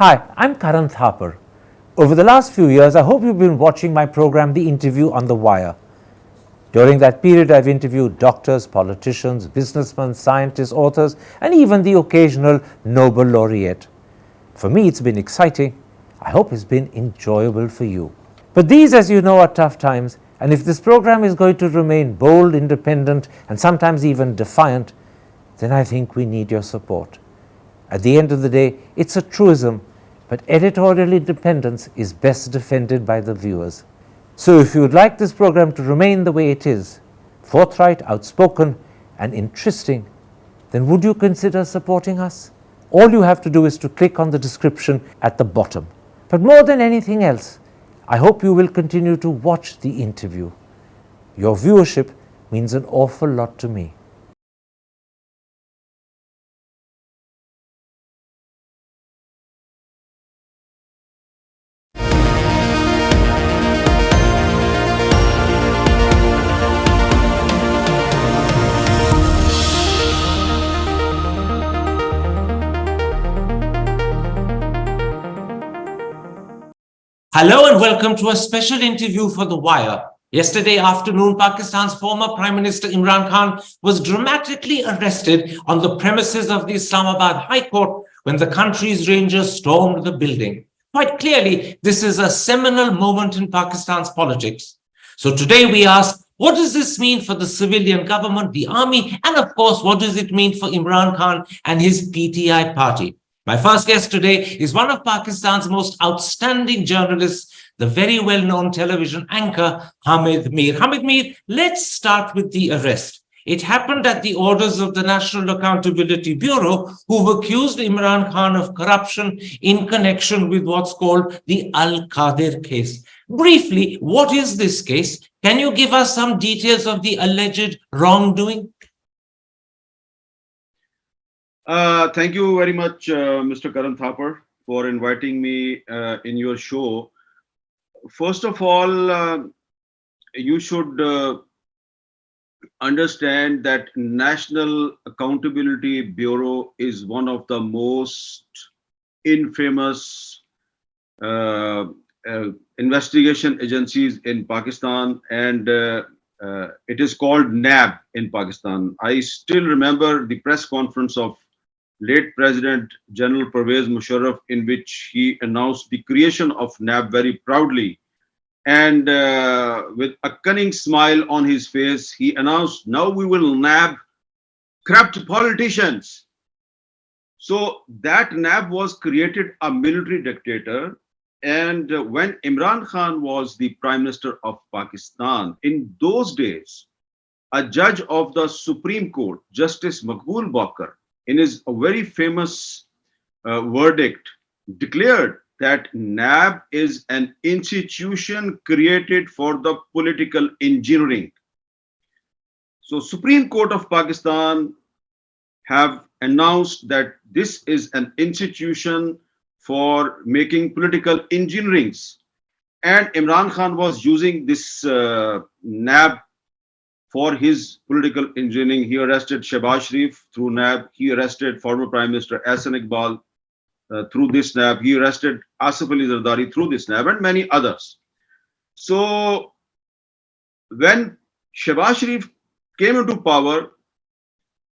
Hi, I'm Karan Thapar. Over the last few years, I hope you've been watching my program, The Interview on the Wire. During that period, I've interviewed doctors, politicians, businessmen, scientists, authors, and even the occasional Nobel laureate. For me, it's been exciting. I hope it's been enjoyable for you. But these, as you know, are tough times, and if this program is going to remain bold, independent, and sometimes even defiant, then I think we need your support. At the end of the day, it's a truism, but editorial independence is best defended by the viewers. So if you would like this program to remain the way it is, forthright, outspoken, and interesting, then would you consider supporting us? All you have to do is to click on the description at the bottom. But more than anything else, I hope you will continue to watch the interview. Your viewership means an awful lot to me. Hello and welcome to a special interview for The Wire. Yesterday afternoon, Pakistan's former Prime Minister Imran Khan was dramatically arrested on the premises of the Islamabad High Court when the country's rangers stormed the building. Quite clearly, this is a seminal moment in Pakistan's politics. So today we ask, what does this mean for the civilian government, the army, and of course, what does it mean for Imran Khan and his PTI party? My first guest today is one of Pakistan's most outstanding journalists, the very well-known television anchor, Hamid Mir. Hamid Mir, let's start with the arrest. It happened at the orders of the National Accountability Bureau, who've accused Imran Khan of corruption in connection with what's called the Al-Qadir case. Briefly, what is this case? Can you give us some details of the alleged wrongdoing? Thank you very much, Mr. Karan Thapar, for inviting me in your show. First of all, you should understand that National Accountability Bureau is one of the most infamous investigation agencies in Pakistan, and it is called NAB in Pakistan. I still remember the press conference of late President General Pervez Musharraf, in which he announced the creation of NAB very proudly. And with a cunning smile on his face, he announced, now we will NAB corrupt politicians. So that NAB was created a military dictator. And when Imran Khan was the Prime Minister of Pakistan, in those days, a judge of the Supreme Court, Justice Maqbool Bakr, in his very famous verdict, declared that NAB is an institution created for the political engineering. So Supreme Court of Pakistan have announced that this is an institution for making political engineerings. And Imran Khan was using this NAB for his political engineering. He arrested Sharif through NAB. He arrested former Prime Minister Ahsan Iqbal through this NAB. He arrested Asif Ali Zardari through this NAB and many others. So when Sharif came into power,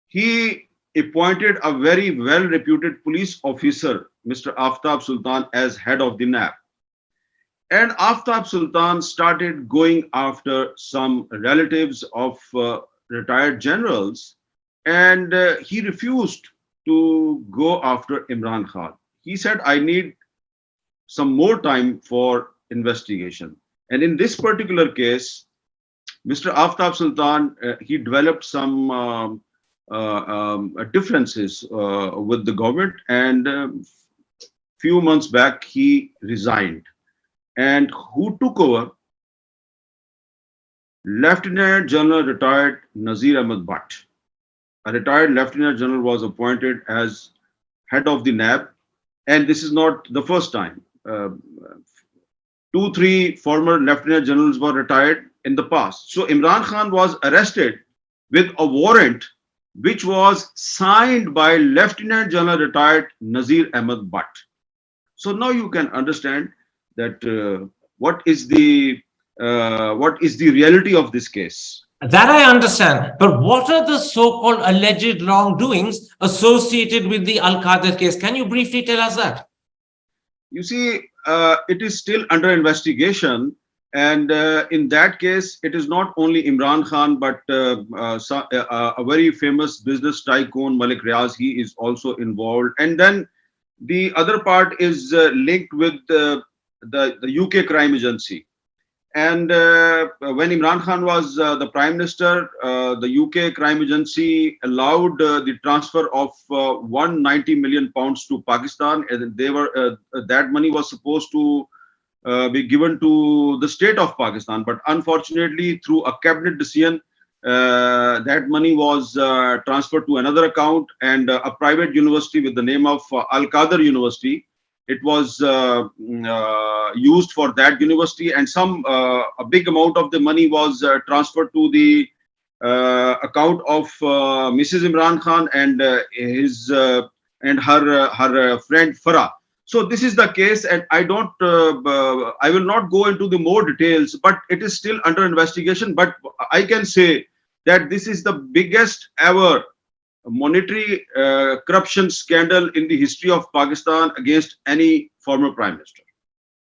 he appointed a very well-reputed police officer, Mr. Aftab Sultan, as head of the NAB. And Aftab Sultan started going after some relatives of retired generals, and he refused to go after Imran Khan. He said, I need some more time for investigation. And in this particular case, Mr. Aftab Sultan, he developed some differences with the government, and few months back, he resigned. And who took over? Lieutenant General retired Nazir Ahmed Bhatt. A retired Lieutenant General was appointed as head of the NAB, and this is not the first time. 2-3 former Lieutenant Generals were retired in the past. So Imran Khan was arrested with a warrant which was signed by Lieutenant General retired Nazir Ahmed Bhatt. So now you can understand that what is the reality of this case. That I understand. But what are the so-called alleged wrongdoings associated with the Al-Qadir case? Can you briefly tell us that? You see, it is still under investigation. And in that case, it is not only Imran Khan, but a very famous business tycoon, Malik Riaz, he is also involved. And then the other part is linked with the UK crime agency. And when Imran Khan was the Prime Minister, the UK crime agency allowed the transfer of 190 million pounds to Pakistan. And they were that money was supposed to be given to the state of Pakistan. But unfortunately, through a cabinet decision, that money was transferred to another account, and a private university with the name of Al-Qadir University, it was used for that university, and a big amount of the money was transferred to the account of Mrs. Imran Khan and his and her friend Farah. So this is the case, and I will not go into the more details, but it is still under investigation. But I can say that this is the biggest ever monetary corruption scandal in the history of Pakistan against any former prime minister.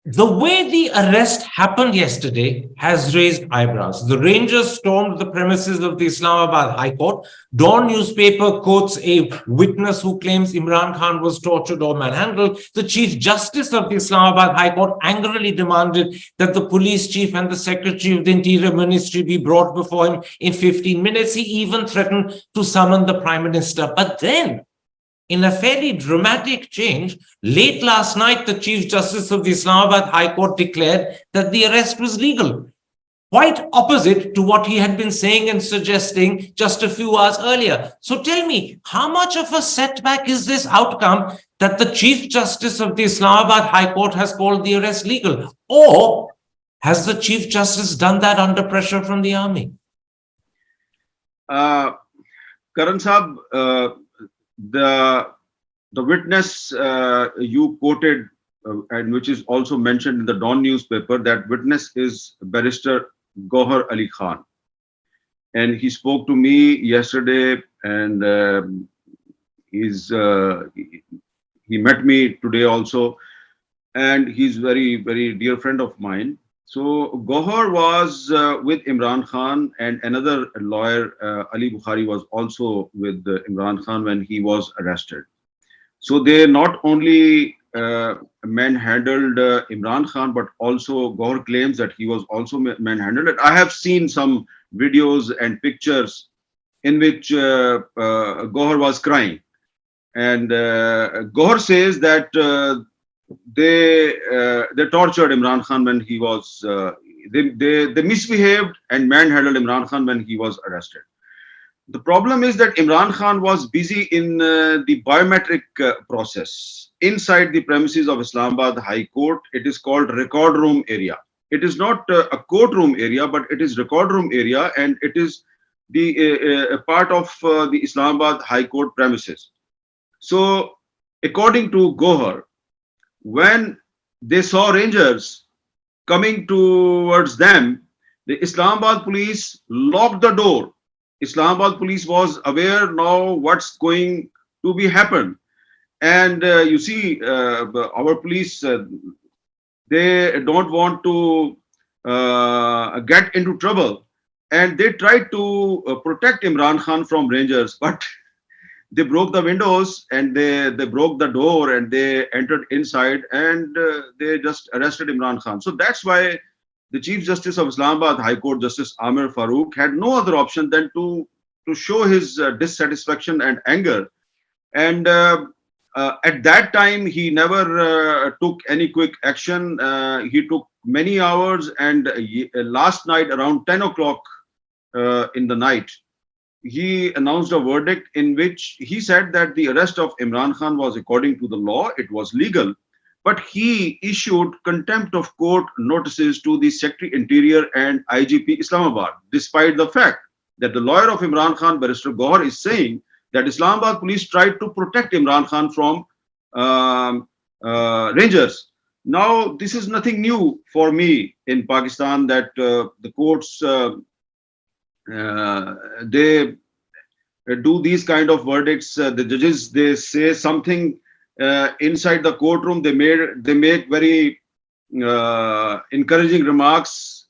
The way the arrest happened yesterday has raised eyebrows. The Rangers stormed the premises of the Islamabad High Court. Dawn newspaper quotes a witness who claims Imran Khan was tortured or manhandled. The Chief Justice of the Islamabad High Court angrily demanded that the police chief and the Secretary of the Interior Ministry be brought before him in 15 minutes. He even threatened to summon the Prime Minister. But then, in a fairly dramatic change, late last night, the Chief Justice of the Islamabad High Court declared that the arrest was legal, quite opposite to what he had been saying and suggesting just a few hours earlier. So tell me, how much of a setback is this outcome that the Chief Justice of the Islamabad High Court has called the arrest legal? Or has the Chief Justice done that under pressure from the army? Karan Saab, the witness you quoted, and which is also mentioned in the Dawn newspaper, that witness is Barrister Gohar Ali Khan, and he spoke to me yesterday, and he met me today also, and he's very dear friend of mine. So Gohar was with Imran Khan, and another lawyer, Ali Bukhari, was also with Imran Khan when he was arrested. So they not only manhandled Imran Khan, but also Gohar claims that he was also manhandled. I have seen some videos and pictures in which Gohar was crying, and Gohar says that they tortured Imran Khan when he was they misbehaved and manhandled Imran Khan when he was arrested. The problem is that Imran Khan was busy in the biometric process inside the premises of Islamabad High Court. It is called record room area. It is not a courtroom area, but it is record room area, and it is the part of the Islamabad High Court premises. So according to Gohar, when they saw Rangers coming towards them, the Islamabad police locked the door. Islamabad police was aware now what's going to be happen. And you see, our police, they don't want to get into trouble. And they tried to protect Imran Khan from Rangers, but they broke the windows and they broke the door and they entered inside, and they just arrested Imran Khan. So that's why the Chief Justice of Islamabad High Court, Justice Amir Farooq, had no other option than to show his dissatisfaction and anger. And at that time, he never took any quick action. He took many hours, and last night around 10 o'clock in the night, he announced a verdict in which he said that the arrest of Imran Khan was according to the law, it was legal, but he issued contempt of court notices to the Secretary Interior and IGP Islamabad, despite the fact that the lawyer of Imran Khan, Barrister Gohar, is saying that Islamabad police tried to protect Imran Khan from Rangers. Now, this is nothing new for me in Pakistan that the courts they do these kind of verdicts. The judges, they say something inside the courtroom. They make very encouraging remarks,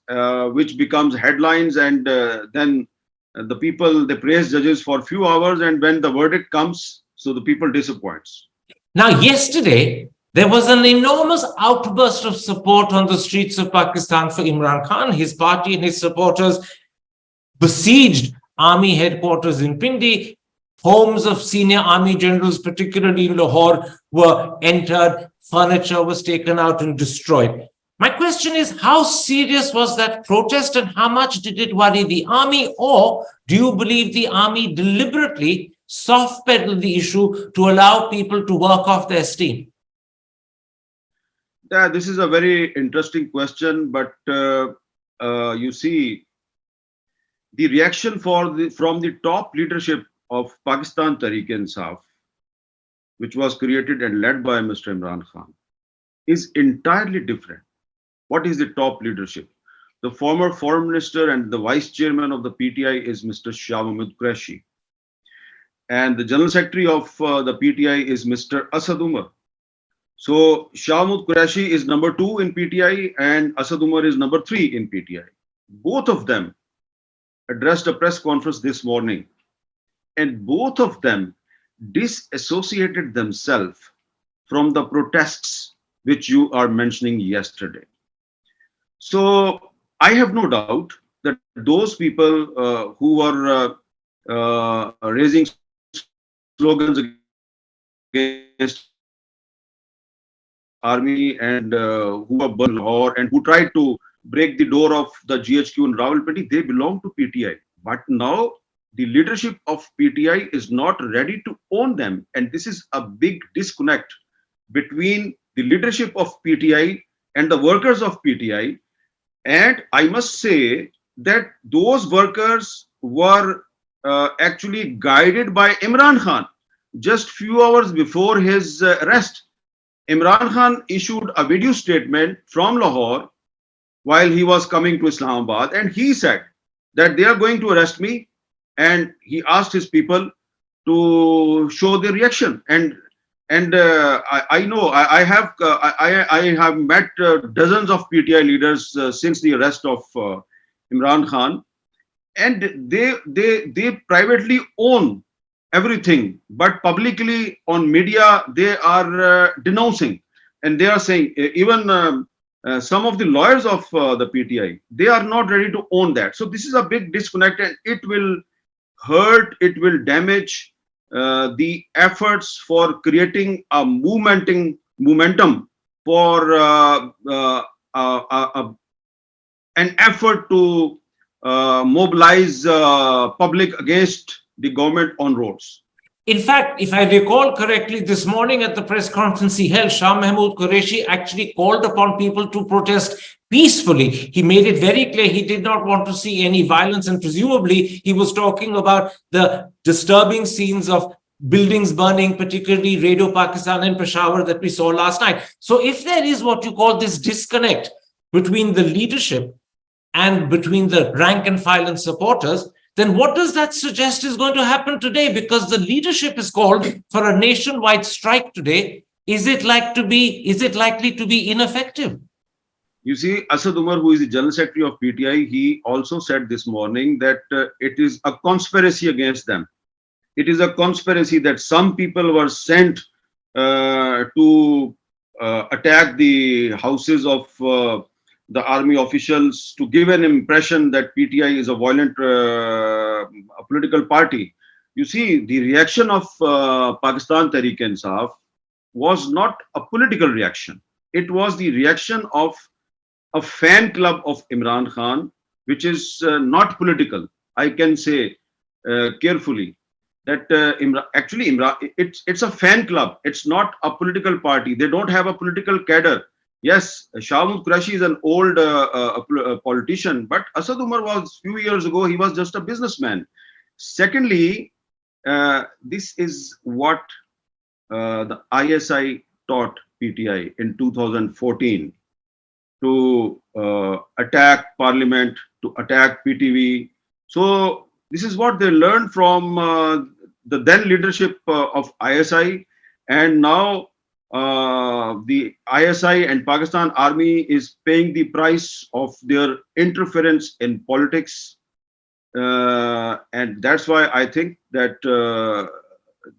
which becomes headlines, and then the people, they praise judges for a few hours, and when the verdict comes, so the people disappoints. Now, yesterday, there was an enormous outburst of support on the streets of Pakistan for Imran Khan. His party and his supporters besieged army headquarters in Pindi. Homes of senior army generals, particularly in Lahore, were entered. Furniture was taken out and destroyed. My question is, how serious was that protest and how much did it worry the army? Or do you believe the army deliberately soft pedaled the issue to allow people to work off their steam? Yeah, this is a very interesting question, but you see, the reaction from the top leadership of Pakistan Tehreek-e-Insaf, which was created and led by Mr. Imran Khan, is entirely different. What is the top leadership? The former foreign minister and the vice chairman of the PTI is Mr. Shah Mahmud Qureshi. And the general secretary of the PTI is Mr. Asad Umar. So Shah Mahmud Qureshi is number 2 in PTI and Asad Umar is number 3 in PTI. Both of them addressed a press conference this morning, and both of them disassociated themselves from the protests which you are mentioning yesterday. So I have no doubt that those people who were raising slogans against army and who were burned Lahore and who tried to break the door of the GHQ in Rawalpindi, they belong to PTI. But now the leadership of PTI is not ready to own them. And this is a big disconnect between the leadership of PTI and the workers of PTI. And I must say that those workers were actually guided by Imran Khan. Just few hours before his arrest, Imran Khan issued a video statement from Lahore while he was coming to Islamabad, and he said that they are going to arrest me, and he asked his people to show their reaction. And I know I have met dozens of PTI leaders since the arrest of Imran Khan, and they privately own everything, but publicly on media they are denouncing, and they are saying even some of the lawyers of the PTI, they are not ready to own that. So this is a big disconnect, and it will hurt, it will damage the efforts for creating a momentum for an effort to mobilize public against the government on roads. In fact, if I recall correctly, this morning at the press conference he held, Shah Mahmud Qureshi actually called upon people to protest peacefully. He made it very clear he did not want to see any violence, and presumably he was talking about the disturbing scenes of buildings burning, particularly Radio Pakistan and Peshawar that we saw last night. So if there is what you call this disconnect between the leadership and between the rank and file and supporters, then what does that suggest is going to happen today? Because the leadership is called for a nationwide strike today. Is it likely to be ineffective? You see, Asad Umar, who is the general secretary of PTI, he also said this morning that it is a conspiracy against them. It is a conspiracy that some people were sent to attack the houses of the army officials to give an impression that PTI is a violent political party. You see, the reaction of Pakistan Tehreek-e-Insaf was not a political reaction. It was the reaction of a fan club of Imran Khan, which is not political. I can say carefully that it's a fan club. It's not a political party. They don't have a political cadre. Yes, Shah Mahmud Qureshi is an old politician, but Asad Umar was few years ago, he was just a businessman. Secondly, this is what the ISI taught PTI in 2014 to attack Parliament, to attack PTV. So this is what they learned from the then leadership of ISI, and now the ISI and Pakistan Army is paying the price of their interference in politics, and that's why I think that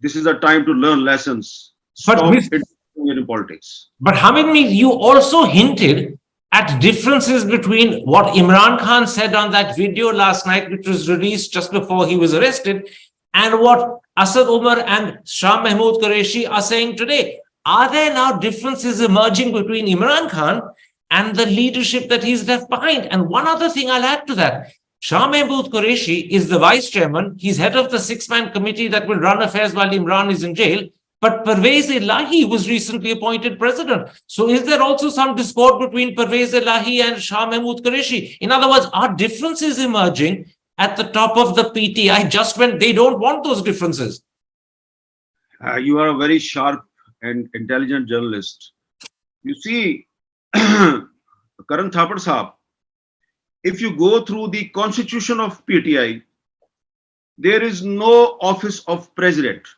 this is the time to learn lessons. But Stop with- interfering in politics. But Hamid Mir, you also hinted at differences between what Imran Khan said on that video last night, which was released just before he was arrested, and what Asad Umar and Shah Mahmood Qureshi are saying today. Are there now differences emerging between Imran Khan and the leadership that he's left behind? And one other thing I'll add to that. Shah Mahmood Qureshi is the vice chairman. He's head of the six-man committee that will run affairs while Imran is in jail. But Pervez Elahi was recently appointed president. So is there also some discord between Pervez Elahi and Shah Mahmood Qureshi? In other words, are differences emerging at the top of the PTI just when they don't want those differences? You are a very sharp and intelligent journalist. You see, Karan Thapar Saab, if you go through the constitution of PTI, there is no office of president.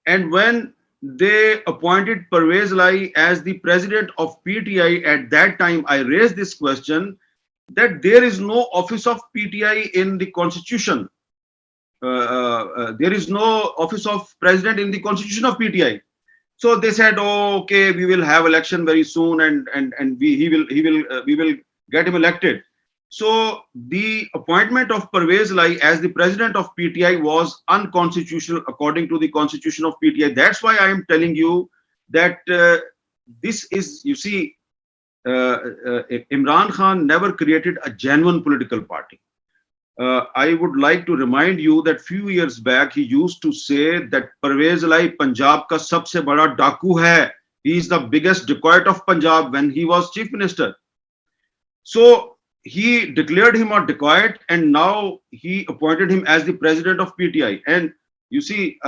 And when they appointed Pervez Elahi as the president of PTI, at that time I raised this question that there is no office of PTI in the constitution. There is no office of president in the constitution of PTI. So they said, oh, okay, we will have election very soon, and we will get him elected. So the appointment of Pervez Elahi as the president of PTI was unconstitutional according to the constitution of PTI. That's why I am telling you that this is, you see, Imran Khan never created a genuine political party. I would like to remind you that few years back he used to say that Pervez Elahi Punjab ka sabse bada daku hai. He is the biggest dacoit of Punjab when he was chief minister. So he declared him a dacoit, and now he appointed him as the president of PTI. And you see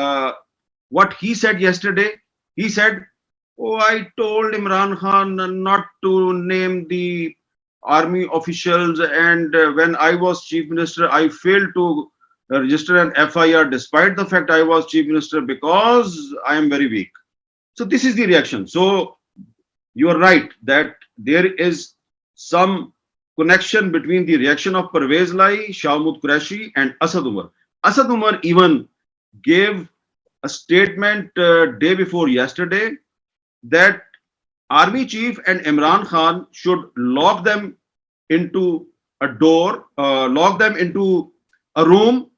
what he said yesterday. He said, oh, I told Imran Khan not to name the army officials, and when I was chief minister, I failed to register an FIR despite the fact I was chief minister because I am very weak. So this is the reaction. So you are right that there is some connection between the reaction of Pervez Elahi, Shah Mahmood Qureshi and Asad Umar. Asad Umar even gave a statement day before yesterday that army chief and Imran Khan should lock them into a door, lock them into a room,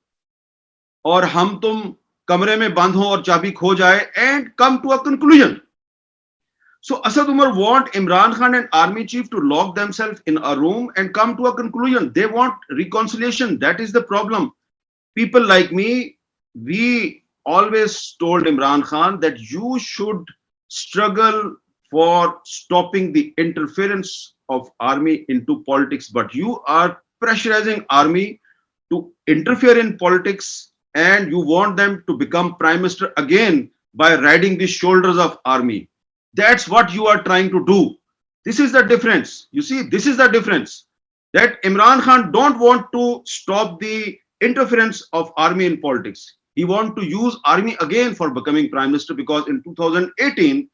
or hum tum kamre mein band ho aur chabi kho jaye, and come to a conclusion. So Asad Umar want Imran Khan and army chief to lock themselves in a room and come to a conclusion. They want reconciliation. That is the problem. People like me, we always told Imran Khan that you should struggle for stopping the interference of army into politics, but you are pressurizing army to interfere in politics, and you want them to become prime minister again by riding the shoulders of army. That's what you are trying to do. This is the difference. You see, this is the difference, that Imran Khan don't want to stop the interference of army in politics. He want to use army again for becoming prime minister, because in 2018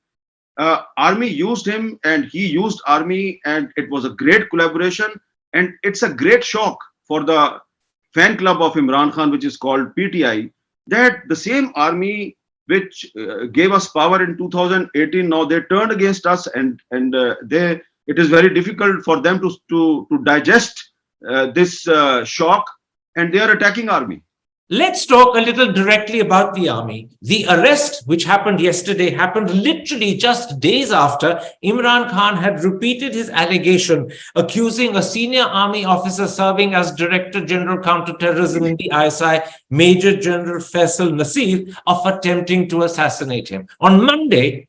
army used him and he used army, and it was a great collaboration, and it's a great shock for the fan club of Imran Khan, which is called PTI, that the same army which gave us power in 2018, now they turned against us, and it is very difficult for them to digest this shock, and they are attacking army. Let's talk a little directly about the army. The arrest, which happened yesterday, happened literally just days after Imran Khan had repeated his allegation accusing a senior army officer serving as Director General Counterterrorism in the ISI, Major General Faisal Nasir, of attempting to assassinate him. On Monday,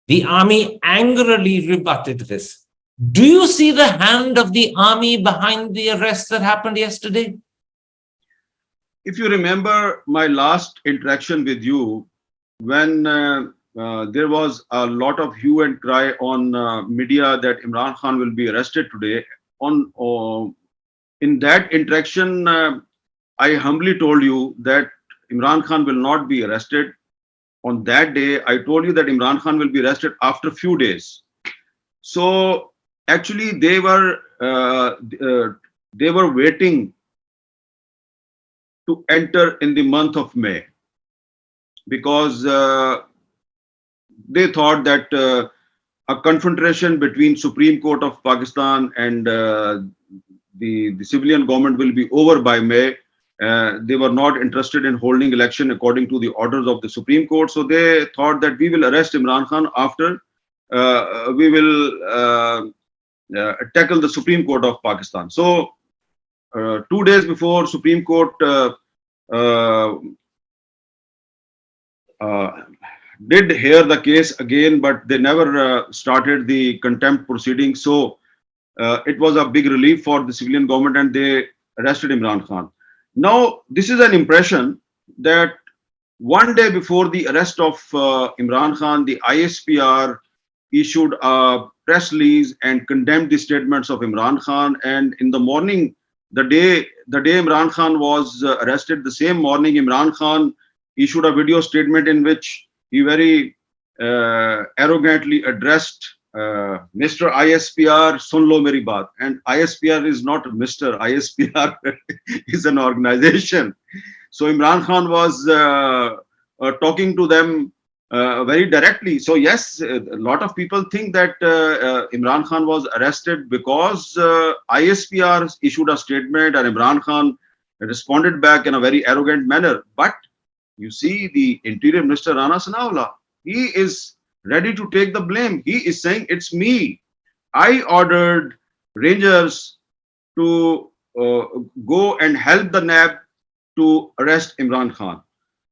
the army angrily rebutted this. Do you see the hand of the army behind the arrest that happened yesterday? If you remember my last interaction with you, when there was a lot of hue and cry on media that Imran Khan will be arrested today. In that interaction, I humbly told you that Imran Khan will not be arrested. On that day, I told you that Imran Khan will be arrested after a few days. So actually, they were waiting to enter in the month of May because they thought that a confrontation between Supreme Court of Pakistan and the civilian government will be over by May. They were not interested in holding election according to the orders of the Supreme Court. So they thought that we will arrest Imran Khan after we will tackle the Supreme Court of Pakistan. So 2 days before Supreme Court uh, did hear the case again, but they never started the contempt proceeding. So it was a big relief for the civilian government and they arrested Imran Khan. Now, this is an impression that one day before the arrest of Imran Khan, the ISPR issued a press release and condemned the statements of Imran Khan. And in the morning, the day Imran Khan was arrested, the same morning, Imran Khan issued a video statement in which he very arrogantly addressed Mr. ISPR, sun lo meri baat. And ISPR is not Mr. ISPR is an organization. So Imran Khan was talking to them very directly. So yes, a lot of people think that Imran Khan was arrested because ISPR issued a statement and Imran Khan responded back in a very arrogant manner. But you see, the Interior Minister Rana Sanaullah, he is ready to take the blame. He is saying, it's me. I ordered Rangers to go and help the NAB to arrest Imran Khan.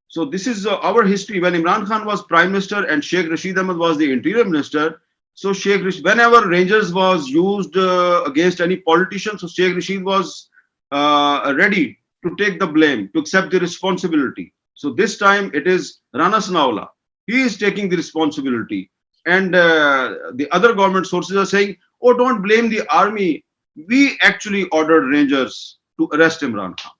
So this is our history. When Imran Khan was Prime Minister and Sheikh Rashid Ahmed was the Interior Minister, so whenever Rangers was used against any politician, so Sheikh Rashid was ready to take the blame, to accept the responsibility. So this time it is Rana Sanaullah. He is taking the responsibility. And the other government sources are saying, oh, don't blame the army. We actually ordered Rangers to arrest Imran Khan.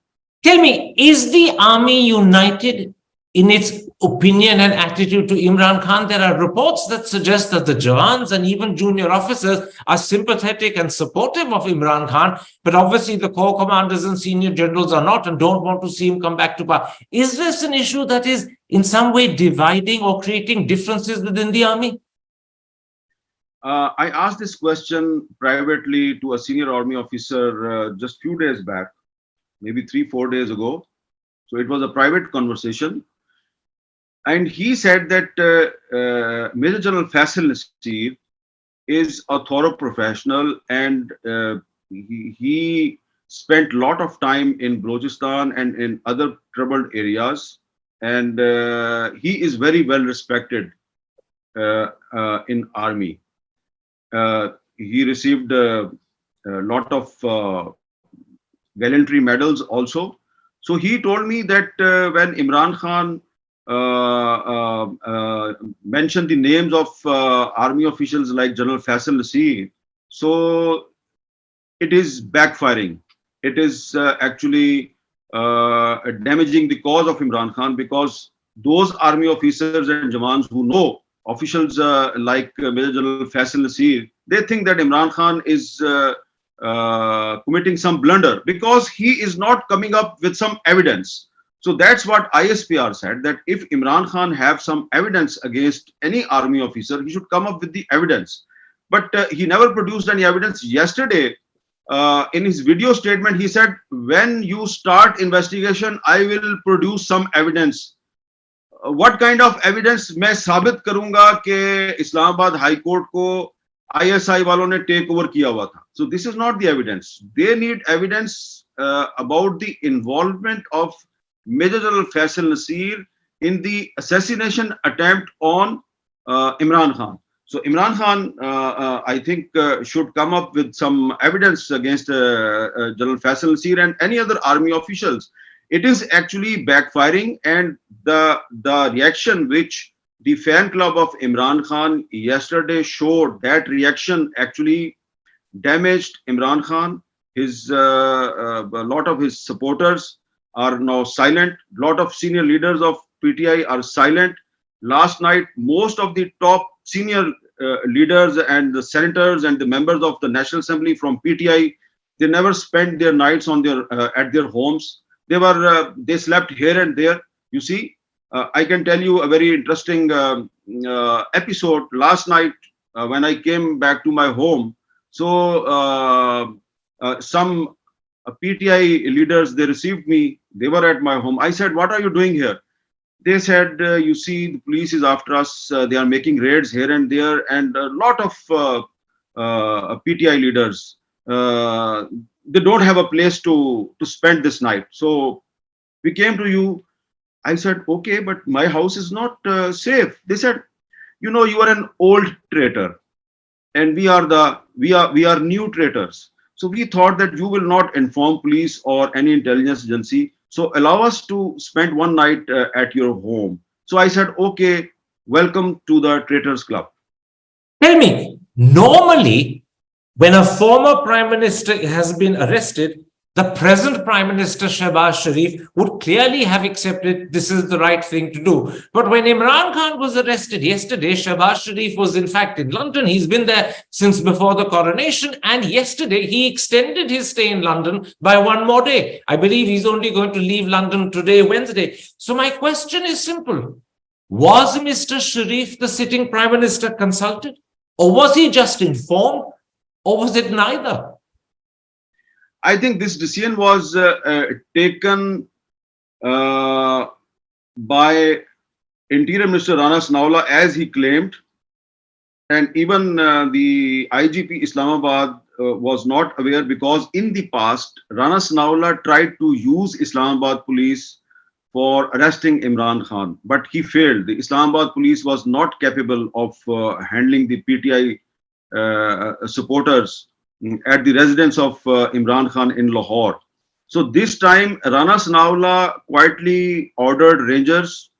Tell me, is the army united in its opinion and attitude to Imran Khan? There are reports that suggest that the Jawans and even junior officers are sympathetic and supportive of Imran Khan, but obviously the corps commanders and senior generals are not and don't want to see him come back to power. Is this an issue that is in some way dividing or creating differences within the army? I asked this question privately to a senior army officer just few days back, maybe 3-4 days ago. So it was a private conversation. And he said that Major General Faisal Nasir is a thorough professional and he spent a lot of time in Balochistan and in other troubled areas. And he is very well respected in army. He received a lot of gallantry medals also. So he told me that when Imran Khan mentioned the names of army officials like General Faisal Nasir, so it is backfiring. It is actually damaging the cause of Imran Khan, because those army officers and Jawans who know officials like Major General Faisal Nasir, they think that Imran Khan is committing some blunder because he is not coming up with some evidence. So that's what ISPR said, that if Imran Khan have some evidence against any army officer, he should come up with the evidence. But he never produced any evidence. Yesterday, in his video statement, he said, when you start investigation, I will produce some evidence. What kind of evidence? मैं साबित करूंगा कि Islamabad high court को ISI वालों ने take over किया हुआ था. So this is not the evidence. They need evidence about the involvement of Major General Faisal Nasir in the assassination attempt on Imran Khan. So Imran Khan, I think, should come up with some evidence against General Faisal Nasir and any other army officials. It is actually backfiring, and the reaction which the fan club of Imran Khan yesterday showed that reaction actually damaged Imran Khan. A lot of his supporters are now silent. A lot of senior leaders of PTI are silent. Last night, most of the top senior leaders and the senators and the members of the National Assembly from PTI, they never spent their nights on their at their homes. They slept here and there. You see, I can tell you a very interesting episode last night when I came back to my home. So some PTI leaders, they received me. They were at my home. I said, "What are you doing here?" They said, "You see, the police is after us. They are making raids here and there, and a lot of PTI leaders, they don't have a place to spend this night. So we came to you." I said, "Okay, but my house is not safe." They said, "You know, you are an old traitor, and we are new traitors. So we thought that you will not inform police or any intelligence agency. So allow us to spend one night at your home." So I said, "Okay, welcome to the Traitors Club." Tell me, normally, when a former prime minister has been arrested, the present prime minister Shehbaz Sharif would clearly have accepted this is the right thing to do. But when Imran Khan was arrested yesterday, Shehbaz Sharif was in fact in London. He's been there since before the coronation, and yesterday he extended his stay in London by one more day. I believe he's only going to leave London today, Wednesday. So my question is simple. Was Mr. Sharif, the sitting prime minister, consulted? Or was he just informed? Or was it neither? I think this decision was taken by Interior Minister Rana Sanaullah, as he claimed, and even the IGP Islamabad was not aware, because in the past Rana Sanaullah tried to use Islamabad police for arresting Imran Khan, but he failed. The Islamabad police was not capable of handling the PTI supporters at the residence of Imran Khan in Lahore. So this time Rana Sanaullah quietly ordered rangers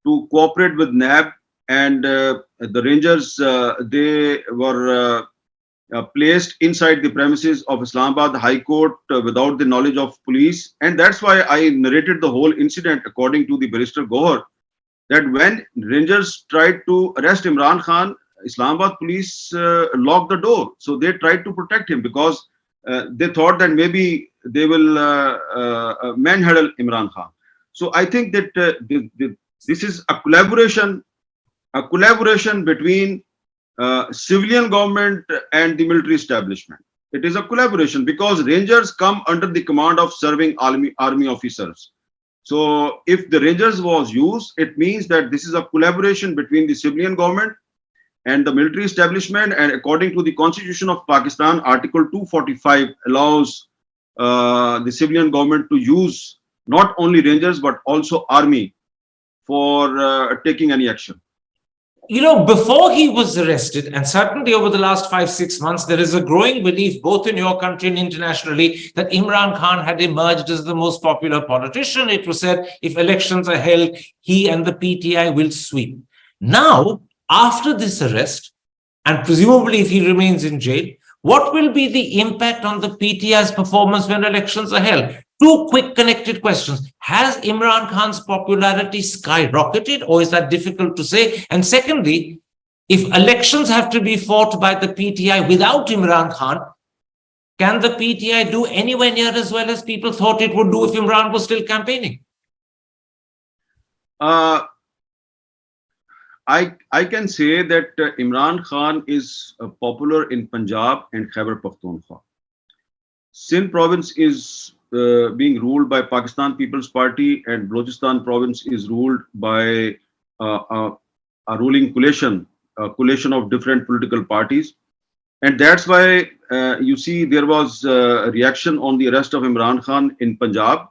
to cooperate with NAB, and the rangers, they were placed inside the premises of Islamabad High Court without the knowledge of police. And that's why I narrated the whole incident according to the barrister Gohar, that when rangers tried to arrest Imran Khan, Islamabad police locked the door. So they tried to protect him, because they thought that maybe they will manhandle Imran Khan. So I think that this is a collaboration between civilian government and the military establishment. It is a collaboration because rangers come under the command of serving army officers. So if the rangers was used, it means that this is a collaboration between the civilian government and the military establishment. And according to the Constitution of Pakistan, Article 245 allows the civilian government to use not only rangers but also army for taking any action. You know, before he was arrested, and certainly over the last 5-6 months, there is a growing belief both in your country and internationally that Imran Khan had emerged as the most popular politician. It was said if elections are held, he and the PTI will sweep. Now, after this arrest, and presumably if he remains in jail, what will be the impact on the PTI's performance when elections are held? Two quick connected questions. Has Imran Khan's popularity skyrocketed, or is that difficult to say? And secondly, if elections have to be fought by the PTI without Imran Khan, can the PTI do anywhere near as well as people thought it would do if Imran was still campaigning? I can say that Imran Khan is popular in Punjab and Khyber Pakhtunkhwa. Sindh province is being ruled by Pakistan People's Party, and Balochistan province is ruled by a ruling coalition, a coalition of different political parties. And that's why you see there was a reaction on the arrest of Imran Khan in Punjab.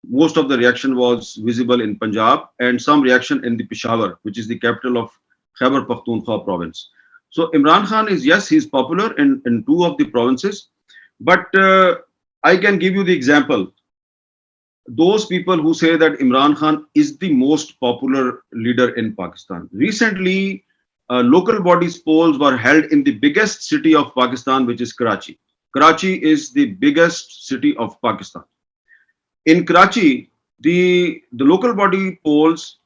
Most of the reaction was visible in Punjab, and some reaction in the Peshawar, which is the capital of Khyber Pakhtunkhwa province. So Imran Khan is, yes, he's popular in two of the provinces, but I can give you the example. those people who say that Imran Khan is the most popular leader in Pakistan. Recently, local bodies polls were held in the biggest city of Pakistan, which is Karachi. Karachi is the biggest city of Pakistan. In Karachi, the local body polls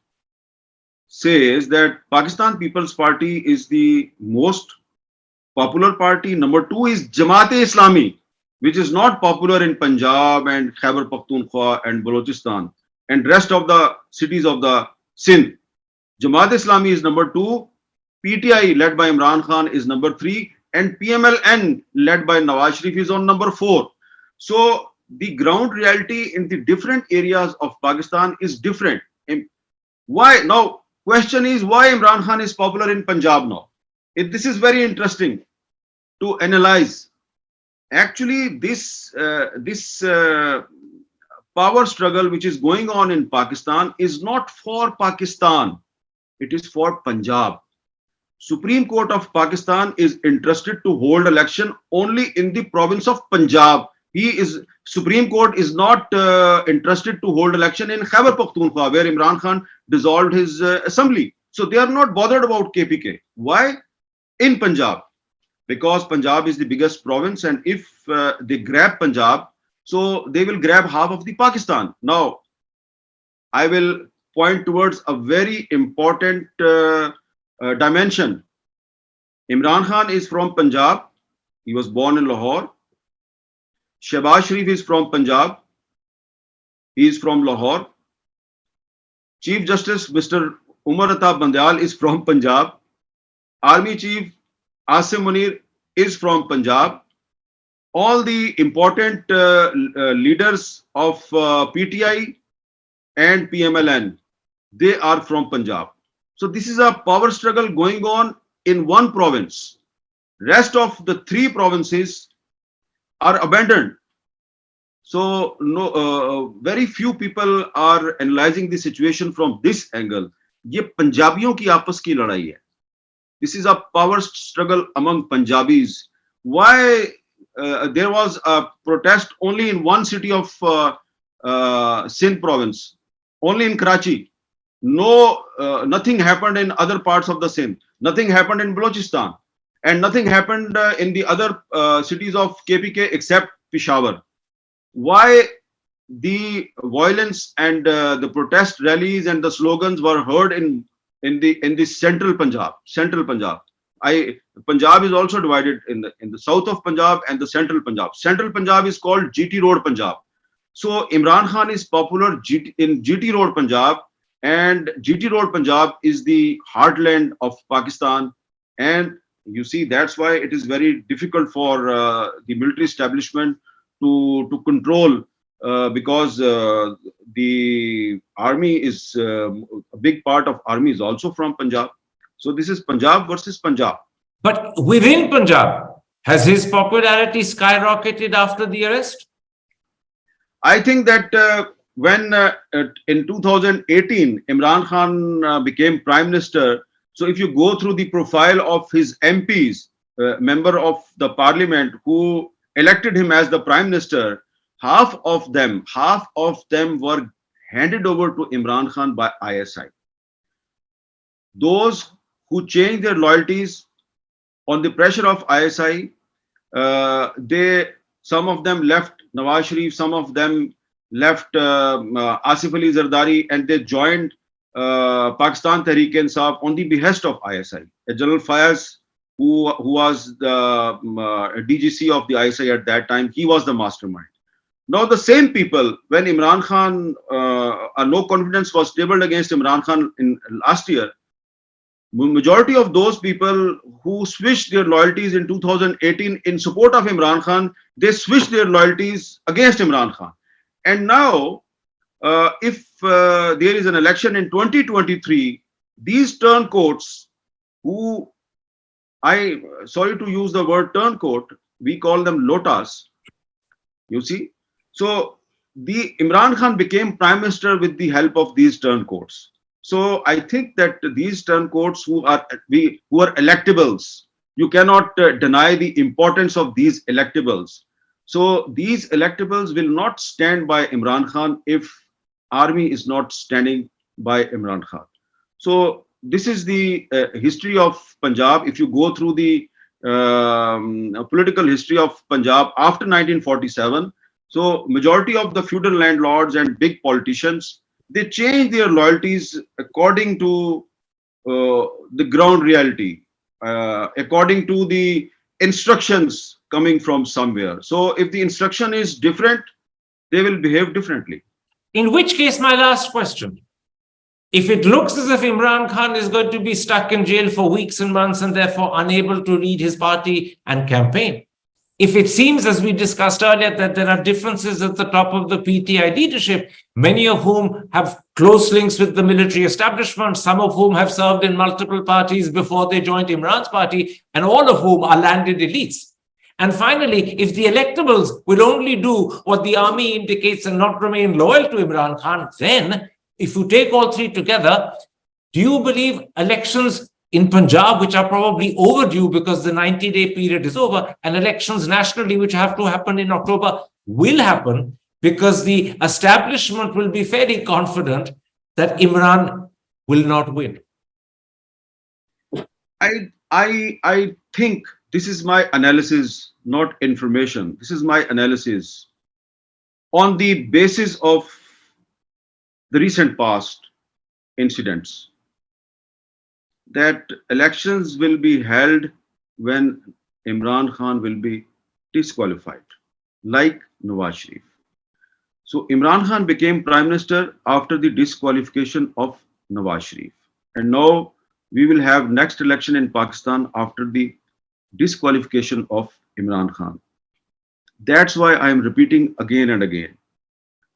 says that Pakistan People's Party is the most popular party. Number two is Jamaat-e-Islami, which is not popular in Punjab and Khyber Pakhtunkhwa and Balochistan and rest of the cities of the Sindh. Jamaat-e-Islami is number two. PTI led by Imran Khan is number three, and PMLN led by Nawaz Sharif is on number four. So the ground reality in the different areas of Pakistan is different. Why now? Question is why Imran Khan is popular in Punjab now. This is very interesting to analyze. Actually, this power struggle which is going on in Pakistan is not for Pakistan. It is for Punjab. Supreme Court of Pakistan is interested to hold election only in the province of Punjab. Supreme Court is not interested to hold election in Khyber Pakhtunkhwa, where Imran Khan dissolved his assembly. So they are not bothered about KPK. Why? In Punjab, because Punjab is the biggest province, and if they grab Punjab, so they will grab half of the Pakistan. Now, I will point towards a very important dimension. Imran Khan is from Punjab. He was born in Lahore. Shehbaz Sharif is from Punjab. He is from Lahore. Chief Justice Mr. Umar Ata Bandial is from Punjab. Army Chief Asim Munir is from Punjab. All the important leaders of PTI and PMLN, they are from Punjab. So this is a power struggle going on in one province. Rest of the three provinces are abandoned. So very few people are analyzing the situation from this angle. ये पंजाबियों की आपस की लड़ाई है. This is a power struggle among Punjabis. Why there was a protest only in one city of Sindh province, only in Karachi. Nothing happened in other parts of the Sindh. Nothing happened in Balochistan, and nothing happened in the other cities of KPK except Peshawar. Why the violence and the protest rallies and the slogans were heard in the central Punjab? Central Punjab. Punjab is also divided in the south of Punjab and the central Punjab. Central Punjab is called GT Road Punjab. So Imran Khan is popular in GT Road Punjab, and GT Road Punjab is the heartland of Pakistan. And you see, that's why it is very difficult for the military establishment to control, because the army is a big part of army is also from Punjab. So this is Punjab versus Punjab. But within Punjab, has his popularity skyrocketed after the arrest? I think that when in 2018 Imran Khan became prime minister, so if you go through the profile of his MPs, member of the parliament who elected him as the prime minister, half of them were handed over to Imran Khan by ISI. Those who changed their loyalties on the pressure of ISI, some of them left Nawaz Sharif, some of them left Asif Ali Zardari, and they joined Pakistan Tehreek-e-Insaf on the behest of ISI. General Fayez, who was the DGC of the ISI at that time, he was the mastermind. Now the same people, when Imran Khan, no confidence was tabled against Imran Khan in last year, majority of those people who switched their loyalties in 2018 in support of Imran Khan, they switched their loyalties against Imran Khan. And now, if there is an election in 2023, these turncoats, who sorry to use the word turncoat, we call them lotas, you see. So the Imran Khan became prime minister with the help of these turncoats. So I think that these turncoats who are electables, you cannot deny the importance of these electables. So these electables will not stand by Imran Khan if army is not standing by Imran Khan. So this is the history of Punjab. If you go through the political history of Punjab after 1947, so majority of the feudal landlords and big politicians, they change their loyalties according to the ground reality, according to the instructions coming from somewhere. So if the instruction is different, they will behave differently. In which case, my last question. If it looks as if Imran Khan is going to be stuck in jail for weeks and months and therefore unable to lead his party and campaign, if it seems, as we discussed earlier, that there are differences at the top of the PTI leadership, many of whom have close links with the military establishment, some of whom have served in multiple parties before they joined Imran's party, and all of whom are landed elites. And finally, if the electables will only do what the army indicates and not remain loyal to Imran Khan, then if you take all three together, do you believe elections in Punjab, which are probably overdue because the 90-day period is over, and elections nationally, which have to happen in October, will happen because the establishment will be fairly confident that Imran will not win? I think this is my analysis, not information. This is my analysis on the basis of the recent past incidents, that elections will be held when Imran Khan will be disqualified, like Nawaz Sharif. So Imran Khan became Prime Minister after the disqualification of Nawaz Sharif. And now we will have next election in Pakistan after the disqualification of Imran Khan. That's why I am repeating again and again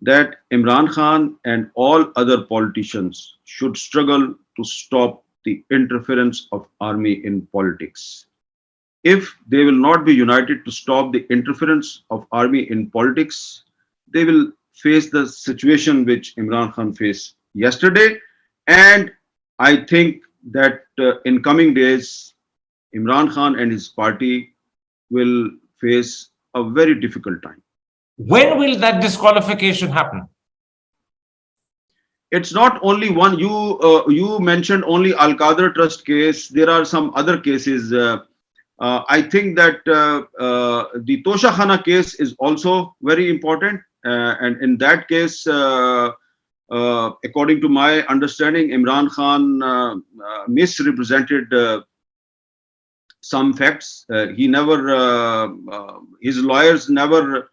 that Imran Khan and all other politicians should struggle to stop the interference of army in politics. If they will not be united to stop the interference of army in politics, they will face the situation which Imran Khan faced yesterday. And I think that in coming days, Imran Khan and his party will face a very difficult time. When will that disqualification happen? It's not only one. You mentioned only Al Qadr Trust case. There are some other cases. I think that the Tosha Khana case is also very important. And in that case, according to my understanding, Imran Khan misrepresented some facts. He never, his lawyers never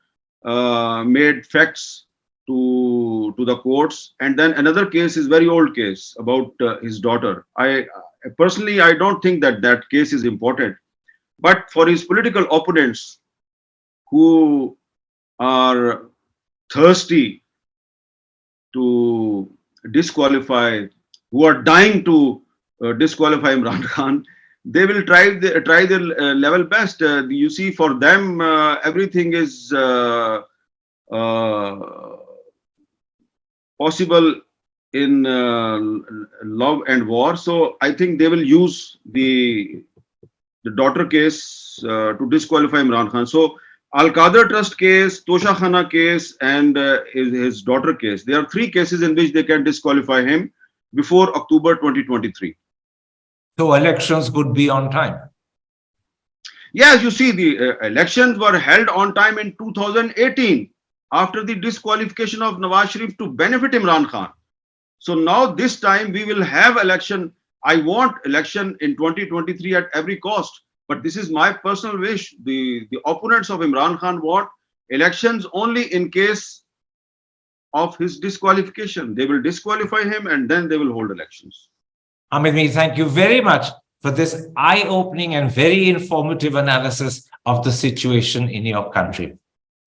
made facts to the courts. And then another case is very old case about his daughter. I personally, I don't think that that case is important, but for his political opponents who are thirsty to disqualify, who are dying to disqualify Imran Khan, they will try their level best. You see, for them, everything is possible in love and war. So I think they will use the daughter case to disqualify Imran Khan. So Al Qadr Trust case, Tosha Khana case, and his daughter case. There are three cases in which they can disqualify him before October 2023. So elections could be on time. Yes, you see, the elections were held on time in 2018 after the disqualification of Nawaz Sharif to benefit Imran Khan. So now this time we will have election. I want election in 2023 at every cost. But this is my personal wish. The opponents of Imran Khan want elections only in case of his disqualification. They will disqualify him and then they will hold elections. Hamid Mir, thank you very much for this eye-opening and very informative analysis of the situation in your country.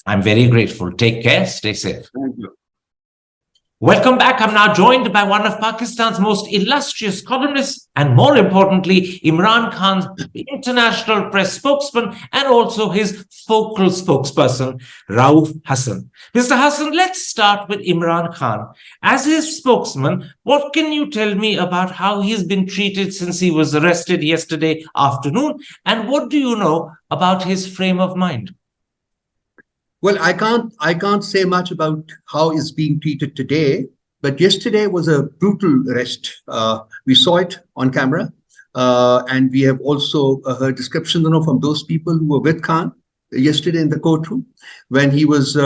I'm very grateful. Take care. Stay safe. Thank you. Welcome back. I'm now joined by one of Pakistan's most illustrious columnists and, more importantly, Imran Khan's international press spokesman and also his focal spokesperson, Raoof Hasan. Mr. Hasan, let's start with Imran Khan. As his spokesman, what can you tell me about how he's been treated since he was arrested yesterday afternoon? And what do you know about his frame of mind? Well, I can't say much about how it's being treated today, but yesterday was a brutal arrest. We saw it on camera, and we have also heard descriptions, from those people who were with Khan yesterday in the courtroom when he was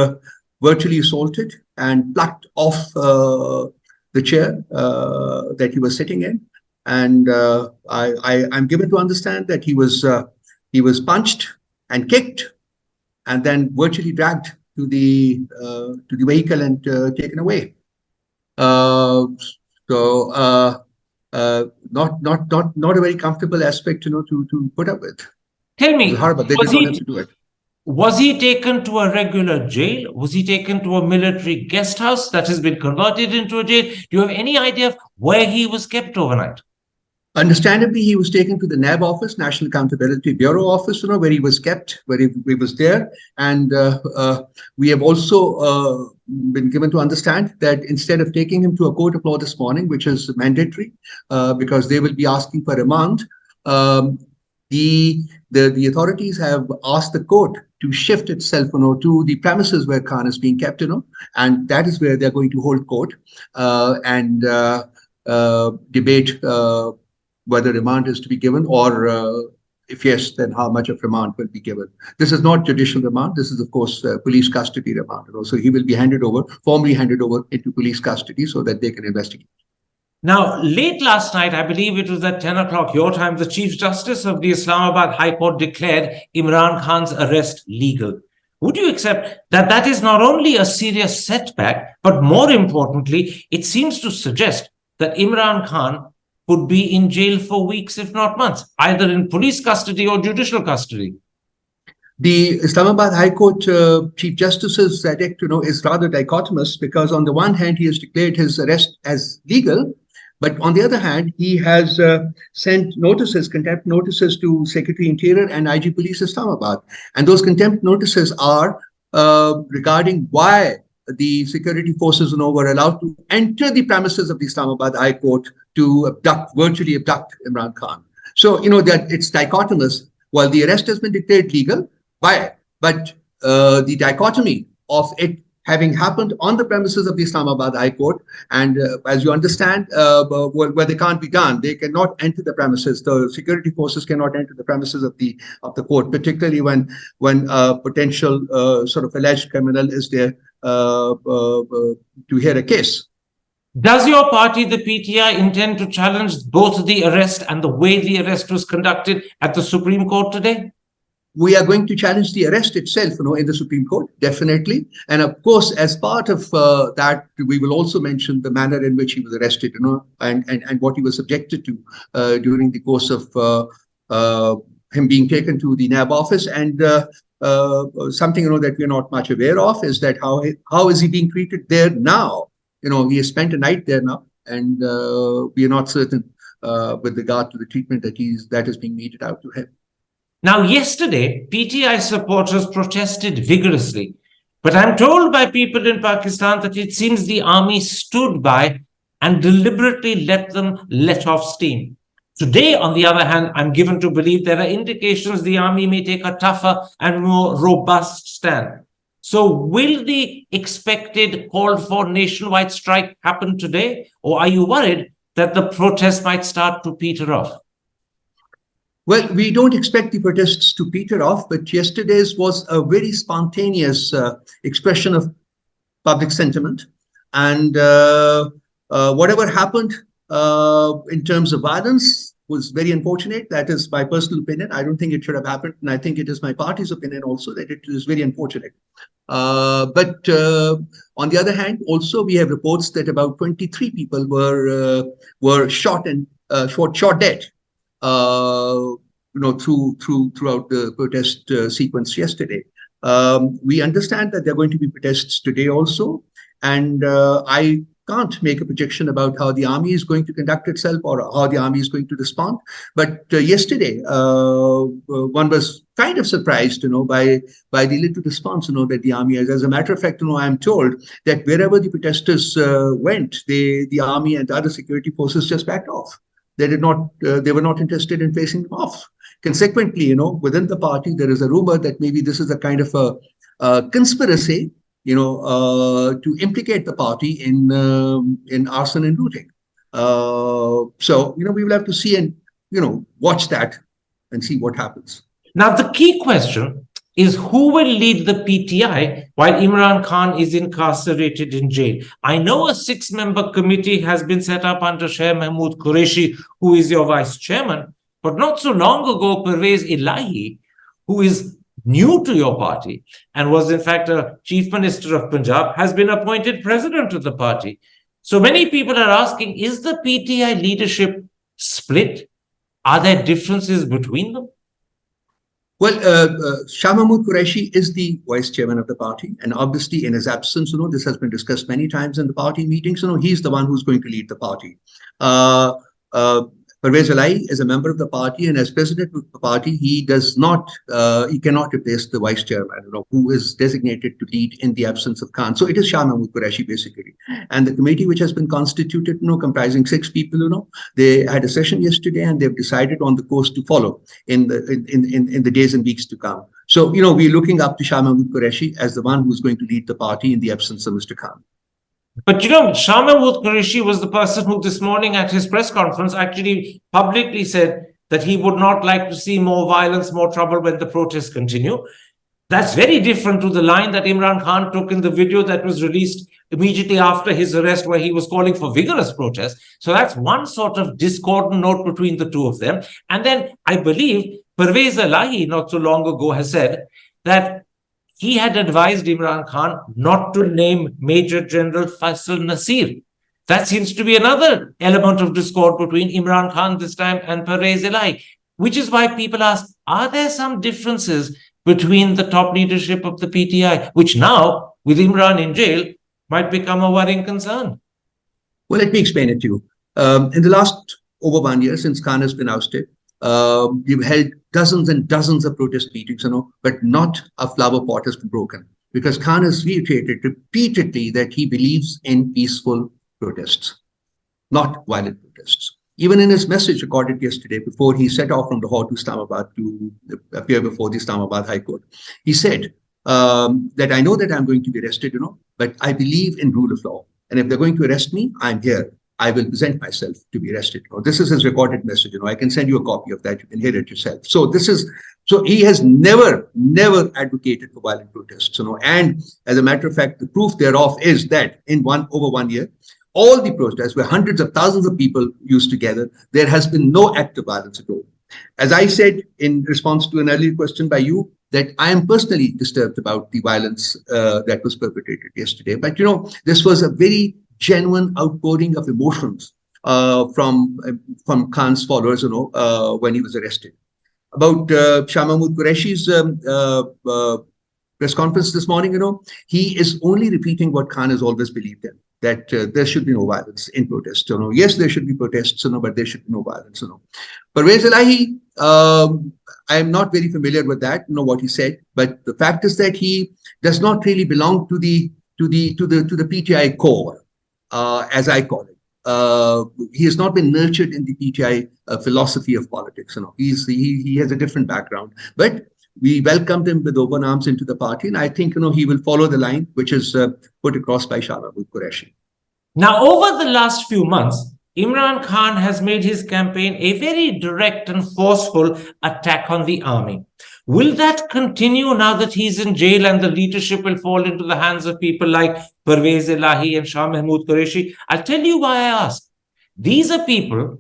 virtually assaulted and plucked off the chair that he was sitting in, and I'm given to understand that he was punched and kicked and then virtually dragged to the vehicle and taken away. So not a very comfortable aspect, to put up with. Tell It me, was horrible. They did not have to do it. was he taken to a regular jail? Was he taken to a military guest house that has been converted into a jail? Do you have any idea of where he was kept overnight? Understandably, he was taken to the NAB office, National Accountability Bureau office, where he was kept, where he was there. And we have also been given to understand that instead of taking him to a court of law this morning, which is mandatory, because they will be asking for remand, the authorities have asked the court to shift itself, to the premises where Khan is being kept, and that is where they're going to hold court and debate whether remand is to be given, or if yes, then how much of remand will be given. This is not judicial remand. This is, of course, police custody remand. So he will be formally handed over into police custody so that they can investigate. Now, late last night, I believe it was at 10 o'clock your time, the Chief Justice of the Islamabad High Court declared Imran Khan's arrest legal. Would you accept that that is not only a serious setback, but more importantly, it seems to suggest that Imran Khan could be in jail for weeks, if not months, either in police custody or judicial custody? The Islamabad High Court Chief Justice's verdict, is rather dichotomous, because on the one hand, he has declared his arrest as legal, but on the other hand, he has sent contempt notices to Secretary Interior and IG Police Islamabad. And those contempt notices are regarding why the security forces were allowed to enter the premises of the Islamabad High Court to virtually abduct Imran Khan. So, that it's dichotomous. While the arrest has been declared legal, why? But the dichotomy of it having happened on the premises of the Islamabad High Court, and as you understand, where they can't be done, they cannot enter the premises. The security forces cannot enter the premises of the court, particularly when a potential sort of alleged criminal is there to hear a case. Does your party, the PTI, intend to challenge both the arrest and the way the arrest was conducted at the Supreme Court today? We are going to challenge the arrest itself, in the Supreme Court, definitely. And of course, as part of that, we will also mention the manner in which he was arrested, and what he was subjected to during the course of him being taken to the NAB office. And something, that we're not much aware of is that how is he being treated there now? He has spent a night there now, and we are not certain with regard to the treatment that is being meted out to him. Now, yesterday, PTI supporters protested vigorously, but I'm told by people in Pakistan that it seems the army stood by and deliberately let them let off steam. Today, on the other hand, I'm given to believe there are indications the army may take a tougher and more robust stand. So will the expected called for nationwide strike happen today, or are you worried that the protest might start to peter off? Well, we don't expect the protests to peter off, but yesterday's was a very spontaneous expression of public sentiment. And whatever happened in terms of violence was very unfortunate. That is my personal opinion. I don't think it should have happened. And I think it is my party's opinion also that it is very unfortunate. But on the other hand, also we have reports that about 23 people were shot and shot dead. Throughout the protest sequence yesterday. We understand that there are going to be protests today also, and I can't make a projection about how the army is going to conduct itself or how the army is going to respond. But yesterday, one was kind of surprised, by the little response, that the army has. As a matter of fact, I'm told that wherever the protesters went, the army and the other security forces just backed off. They were not interested in facing them off. Consequently, within the party, there is a rumor that maybe this is a kind of conspiracy, to implicate the party in arson and looting. So, we will have to see and, watch that and see what happens. Now, the key question is who will lead the PTI while Imran Khan is incarcerated in jail? I know a 6-member committee has been set up under Shah Mahmood Qureshi, who is your vice chairman, but not so long ago, Pervez Elahi, who is new to your party and was in fact a chief minister of Punjab, has been appointed president of the party. So many people are asking, is the PTI leadership split? Are there differences between them? Well, Shah Mahmood Qureshi is the vice chairman of the party, and obviously in his absence, this has been discussed many times in the party meetings. He's the one who's going to lead the party. Pervez Elahi is a member of the party, and as president of the party, he cannot replace the vice chairman, who is designated to lead in the absence of Khan. So it is Shah Mahmood Qureshi basically, and the committee which has been constituted, comprising 6 people, they had a session yesterday, and they've decided on the course to follow in the days and weeks to come. So we're looking up to Shah Mahmood Qureshi as the one who's going to lead the party in the absence of Mr. Khan. But Shah Mahmood Qureshi was the person who this morning at his press conference actually publicly said that he would not like to see more violence, more trouble when the protests continue. That's very different to the line that Imran Khan took in the video that was released immediately after his arrest, where he was calling for vigorous protest. So that's one sort of discordant note between the two of them. And then I believe Pervez Elahi not so long ago has said that he had advised Imran Khan not to name Major General Faisal Nasir. That seems to be another element of discord between Imran Khan this time and Pervez Elahi, which is why people ask, are there some differences between the top leadership of the PTI, which now, with Imran in jail, might become a worrying concern? Well, let me explain it to you. In the last over 1 year since Khan has been ousted, we've held dozens and dozens of protest meetings, but not a flower pot has been broken, because Khan has reiterated repeatedly that he believes in peaceful protests, not violent protests. Even in his message recorded yesterday, before he set off from Lahore to Islamabad to appear before the Islamabad High Court, he said that I know that I'm going to be arrested, but I believe in rule of law. And if they're going to arrest me, I'm here. I will present myself to be arrested. This is his recorded message. I can send you a copy of that. You can hear it yourself. So he has never advocated for violent protests. And as a matter of fact, the proof thereof is that in over 1 year, all the protests where hundreds of thousands of people used together, there has been no act of violence at all. As I said in response to an earlier question by you, that I am personally disturbed about the violence that was perpetrated yesterday. But this was a very genuine outpouring of emotions from Khan's followers, when he was arrested. About Shah Mahmood Qureshi's press conference this morning, he is only repeating what Khan has always believed in, that there should be no violence in protest. Yes, there should be protests, but there should be no violence. Pervez Elahi, I am not very familiar with that, what he said, but the fact is that he does not really belong to the PTI core, as I call it. He has not been nurtured in the PTI philosophy of politics. He has a different background, but we welcomed him with open arms into the party, and I think he will follow the line which is put across by Shah Mahmood Qureshi. Now, over the last few months, Imran Khan has made his campaign a very direct and forceful attack on the army. Will that continue now that he's in jail and the leadership will fall into the hands of people like Pervez Elahi and Shah Mahmood Qureshi? I'll tell you why I ask. These are people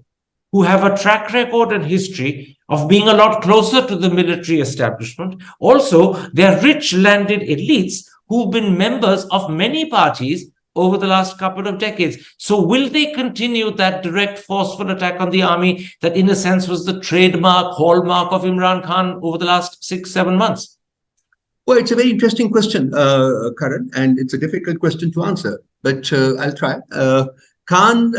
who have a track record and history of being a lot closer to the military establishment. Also, they're rich landed elites who've been members of many parties over the last couple of decades. So will they continue that direct, forceful attack on the army that in a sense was the trademark, hallmark of Imran Khan over the last 6-7 months? Well, it's a very interesting question, Karan, and it's a difficult question to answer, but I'll try. Khan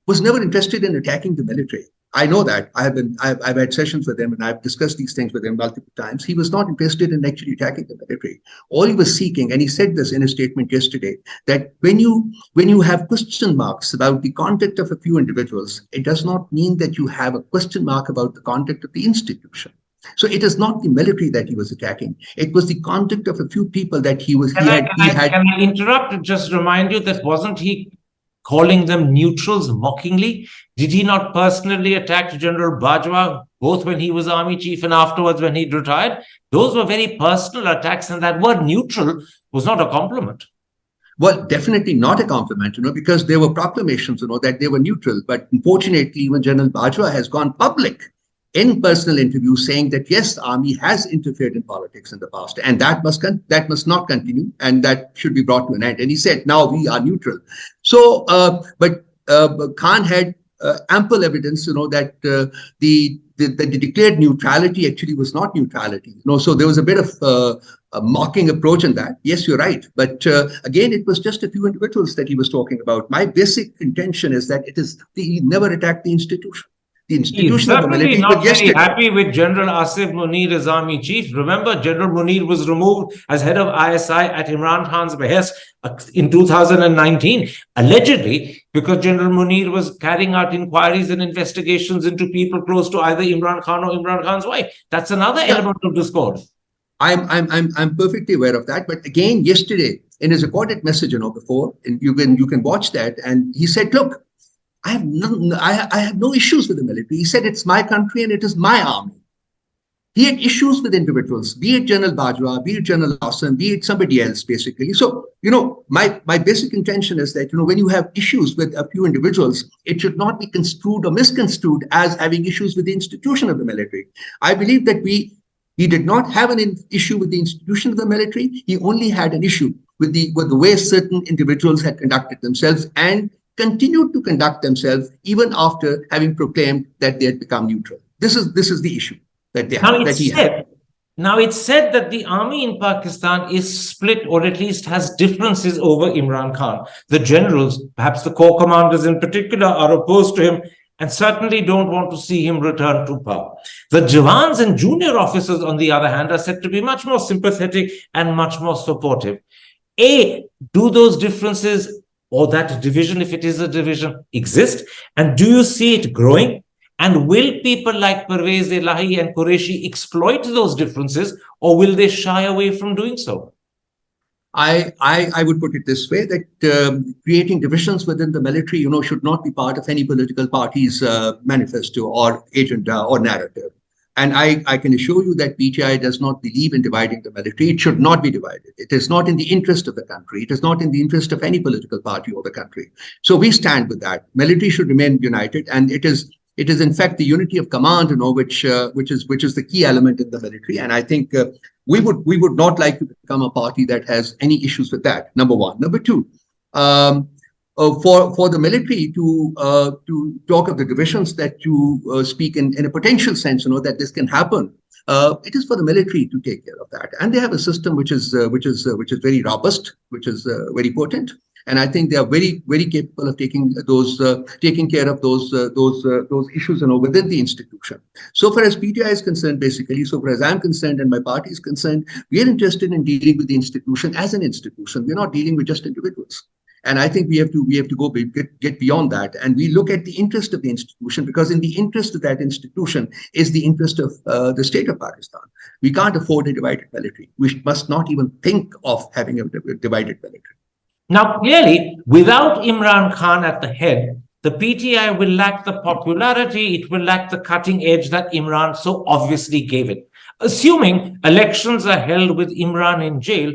was never interested in attacking the military. I know that. I've had sessions with him and I've discussed these things with him multiple times. He was not interested in actually attacking the military. All he was seeking, and he said this in a statement yesterday, that when you have question marks about the conduct of a few individuals, it does not mean that you have a question mark about the conduct of the institution. So it is not the military that he was attacking. It was the conduct of a few people that Can I interrupt to just remind you that wasn't he calling them neutrals mockingly? Did he not personally attack General Bajwa, both when he was army chief and afterwards when he retired? Those were very personal attacks, and that word neutral was not a compliment. Well, definitely not a compliment, because there were proclamations, that they were neutral. But unfortunately, even General Bajwa has gone public in personal interviews saying that, yes, the army has interfered in politics in the past, and that must not continue, and that should be brought to an end. And he said, now we are neutral. So, but Khan had ample evidence, that the declared neutrality actually was not neutrality. So there was a bit of a mocking approach in that. Yes, you're right. But again, it was just a few individuals that he was talking about. My basic intention is that he never attacked the institution. The institution of the military. He's not very happy with General Asif Munir as army chief. Remember, General Munir was removed as head of ISI at Imran Khan's behest in 2019, allegedly because General Munir was carrying out inquiries and investigations into people close to either Imran Khan or Imran Khan's wife. That's another element of discord. I'm perfectly aware of that. But again, yesterday in his recorded message, before, and you can watch that, and he said, look, I have no issues with the military. He said, it's my country and it is my army. He had issues with individuals, be it General Bajwa, be it General Hasan, be it somebody else, basically. So, my basic intention is that, when you have issues with a few individuals, it should not be construed or misconstrued as having issues with the institution of the military. I believe that he did not have an issue with the institution of the military. He only had an issue with the way certain individuals had conducted themselves and continued to conduct themselves even after having proclaimed that they had become neutral. This is the issue that they have. Now it's said that the army in Pakistan is split, or at least has differences over Imran Khan. The generals, perhaps the corps commanders in particular, are opposed to him and certainly don't want to see him return to power. The Jawans and junior officers, on the other hand, are said to be much more sympathetic and much more supportive. Do those differences, or that division, if it is a division, exist? And do you see it growing? And will people like Pervez Elahi and Qureshi exploit those differences, or will they shy away from doing so? I would put it this way, that creating divisions within the military, should not be part of any political party's manifesto or agenda or narrative. And I can assure you that PTI does not believe in dividing the military. It should not be divided. It is not in the interest of the country. It is not in the interest of any political party or the country. So we stand with that. Military should remain united, and it is in fact the unity of command, which is the key element in the military. And I think we would not like to become a party that has any issues with that. Number one. Number two. For the military to talk of the divisions that you speak in a potential sense, that this can happen. It is for the military to take care of that, and they have a system which is very robust, which is very potent, and I think they are very, very capable of taking care of those issues, within the institution. So far as PTI is concerned, basically, so far as I'm concerned and my party is concerned, we are interested in dealing with the institution as an institution. We're not dealing with just individuals. And I think we have to get beyond that, and we look at the interest of the institution, because in the interest of that institution is the interest of the state of Pakistan. We can't afford a divided military. We must not even think of having a divided military. Now, clearly, without Imran Khan at the head, the PTI will lack the popularity, it will lack the cutting edge that Imran so obviously gave it. Assuming elections are held with Imran in jail,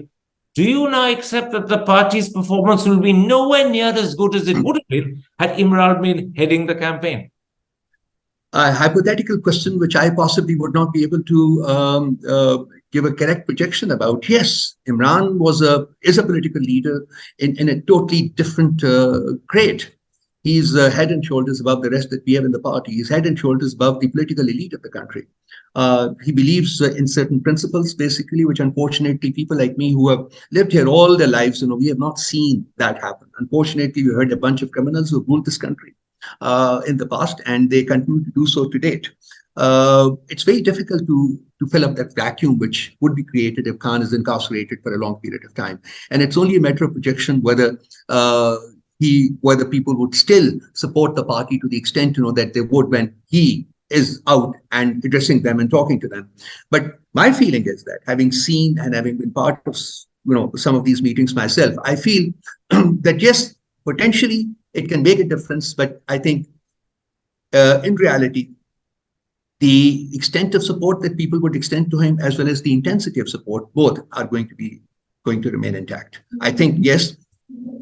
do you now accept that the party's performance will be nowhere near as good as it would have been had Imran been heading the campaign? A hypothetical question which I possibly would not be able to give a correct projection about. Yes, Imran is a political leader in a totally different grade. He's head and shoulders above the rest that we have in the party. He's head and shoulders above the political elite of the country. He believes in certain principles, basically, which unfortunately people like me who have lived here all their lives, we have not seen that happen. Unfortunately, we heard a bunch of criminals who ruled this country in the past, and they continue to do so to date. It's very difficult to fill up that vacuum which would be created if Khan is incarcerated for a long period of time. And it's only a matter of projection whether people would still support the party to the extent that they would when he is out and addressing them and talking to them. But my feeling is that, having seen and having been part of some of these meetings myself, I feel that yes, potentially it can make a difference, but I think in reality, the extent of support that people would extend to him, as well as the intensity of support, both are going to remain intact. I think yes,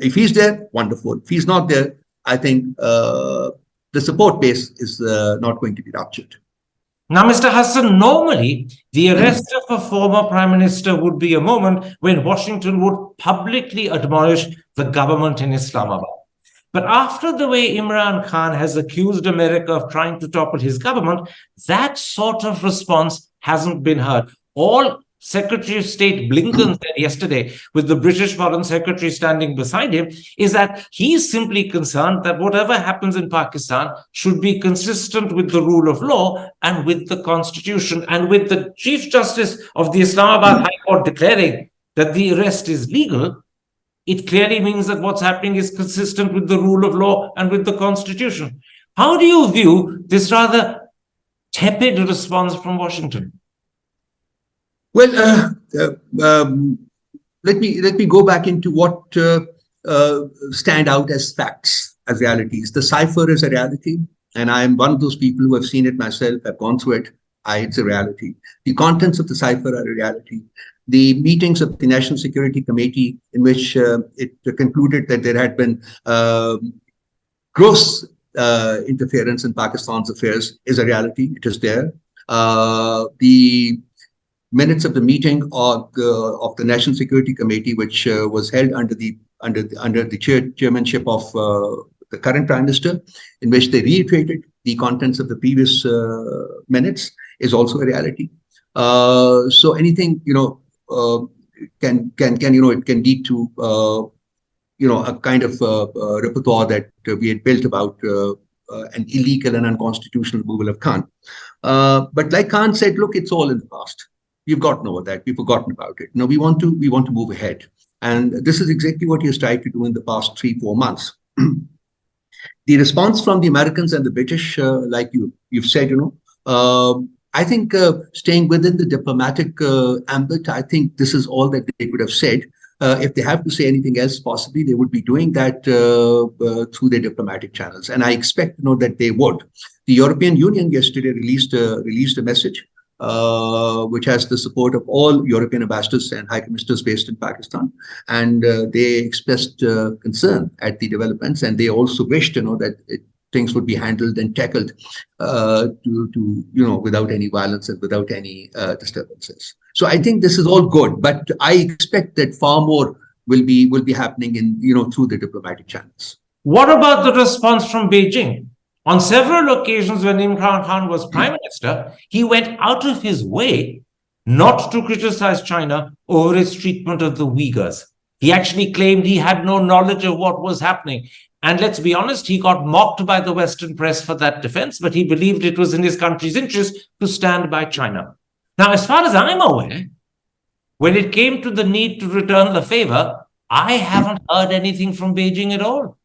if he's there, wonderful. If he's not there, I think the support base is not going to be ruptured. Now, Mr. Hassan, normally the arrest of a former prime minister would be a moment when Washington would publicly admonish the government in Islamabad. But after the way Imran Khan has accused America of trying to topple his government, that sort of response hasn't been heard. All Secretary of State Blinken said yesterday, with the British Foreign Secretary standing beside him, is that he's simply concerned that whatever happens in Pakistan should be consistent with the rule of law and with the Constitution. And with the Chief Justice of the Islamabad High Court declaring that the arrest is legal, it clearly means that what's happening is consistent with the rule of law and with the Constitution. How do you view this rather tepid response from Washington? Well, let me go back into what stand out as facts, as realities. The cipher is a reality, and I am one of those people who have seen it myself. I've gone through it. It's a reality. The contents of the cipher are a reality. The meetings of the National Security Committee, in which it concluded that there had been gross interference in Pakistan's affairs, is a reality. It is there. The minutes of the meeting of the National Security Committee, which was held under the chairmanship of the current Prime Minister, in which they reiterated the contents of the previous minutes, is also a reality. So anything can it can lead to a kind of repertoire that we had built about an illegal and unconstitutional removal of Khan. But like Khan said, look, it's all in the past. We've gotten over that. We've forgotten about it. We want to move ahead, and this is exactly what he has tried to do in the past 3-4 months. The response from the Americans and the British, like you've said, I think staying within the diplomatic ambit, I think this is all that they would have said. If they have to say anything else, possibly they would be doing that through their diplomatic channels, and I expect that they would. The European Union yesterday released a message, which has the support of all European ambassadors and high commissioners based in Pakistan, and they expressed concern at the developments, and they also wished that things would be handled and tackled without any violence and without any disturbances. So I think this is all good, but I expect that far more will be happening through the diplomatic channels. What about the response from Beijing? On several occasions when Imran Khan was prime minister, he went out of his way not to criticize China over its treatment of the Uyghurs. He actually claimed he had no knowledge of what was happening. And let's be honest, he got mocked by the Western press for that defense, but he believed it was in his country's interest to stand by China. Now, as far as I'm aware, when it came to the need to return the favor, I haven't heard anything from Beijing at all.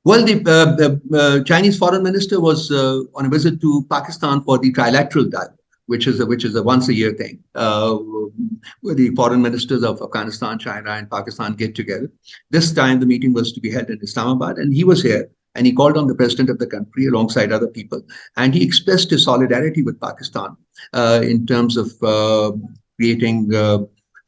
Well, the Chinese foreign minister was on a visit to Pakistan for the trilateral dialogue, which is a once-a-year thing, where the foreign ministers of Afghanistan, China, and Pakistan get together. This time, the meeting was to be held in Islamabad, and he was here. And he called on the president of the country alongside other people, and he expressed his solidarity with Pakistan in terms of creating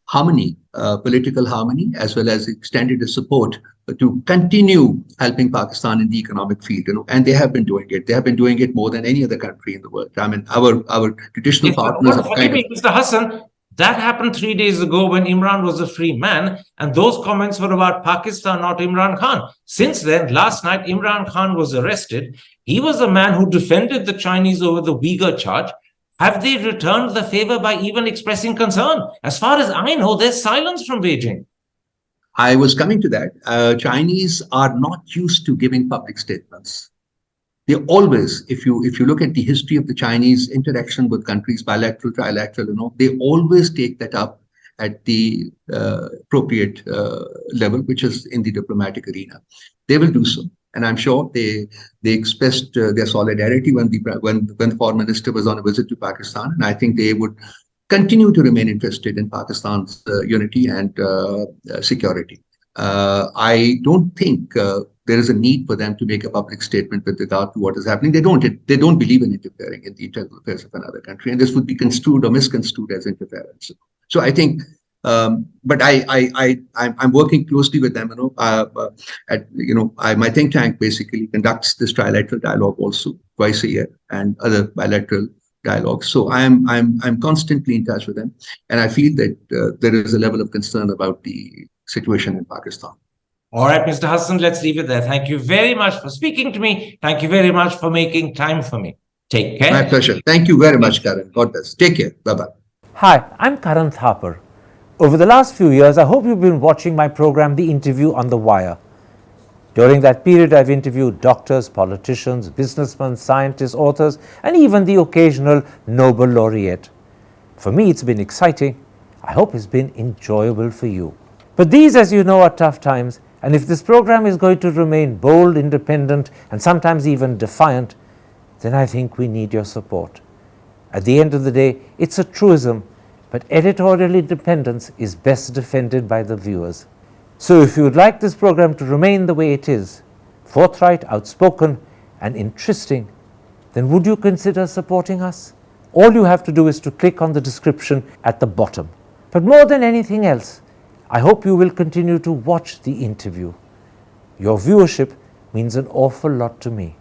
harmony, political harmony, as well as extended his support to continue helping Pakistan in the economic field. And they have been doing it. They have been doing it more than any other country in the world. I mean, our traditional partners. Forgive me, Mr. Hassan. That happened 3 days ago when Imran was a free man, and those comments were about Pakistan, not Imran Khan. Since then, last night, Imran Khan was arrested. He was a man who defended the Chinese over the Uyghur charge. Have they returned the favor by even expressing concern? As far as I know, there's silence from Beijing. I was coming to that. Chinese are not used to giving public statements. They always, if you look at the history of the Chinese interaction with countries, bilateral, trilateral, they always take that up at the appropriate level, which is in the diplomatic arena. They will do so. And I'm sure they expressed their solidarity when the foreign minister was on a visit to Pakistan. And I think they would continue to remain interested in Pakistan's unity and security. I don't think there is a need for them to make a public statement with regard to what is happening. They don't believe in interfering in the internal affairs of another country, and this would be construed or misconstrued as interference. So I think, but I'm working closely with them. My think tank basically conducts this trilateral dialogue also twice a year, and other bilateral dialogues. So I'm constantly in touch with them, and I feel that there is a level of concern about the situation in Pakistan. All right, Mr. Hasan, let's leave it there. Thank you very much for speaking to me. Thank you very much for making time for me. Take care. My pleasure. Thank you very much, Karan. God bless. Take care. Bye-bye. Hi, I'm Karan Thapar. Over the last few years, I hope you've been watching my program, The Interview on the Wire. During that period, I've interviewed doctors, politicians, businessmen, scientists, authors, and even the occasional Nobel laureate. For me, it's been exciting. I hope it's been enjoyable for you. But these, as you know, are tough times, and if this program is going to remain bold, independent, and sometimes even defiant, then I think we need your support. At the end of the day, it's a truism, but editorial independence is best defended by the viewers. So if you would like this program to remain the way it is, forthright, outspoken, and interesting, then would you consider supporting us? All you have to do is to click on the description at the bottom. But more than anything else, I hope you will continue to watch The Interview. Your viewership means an awful lot to me.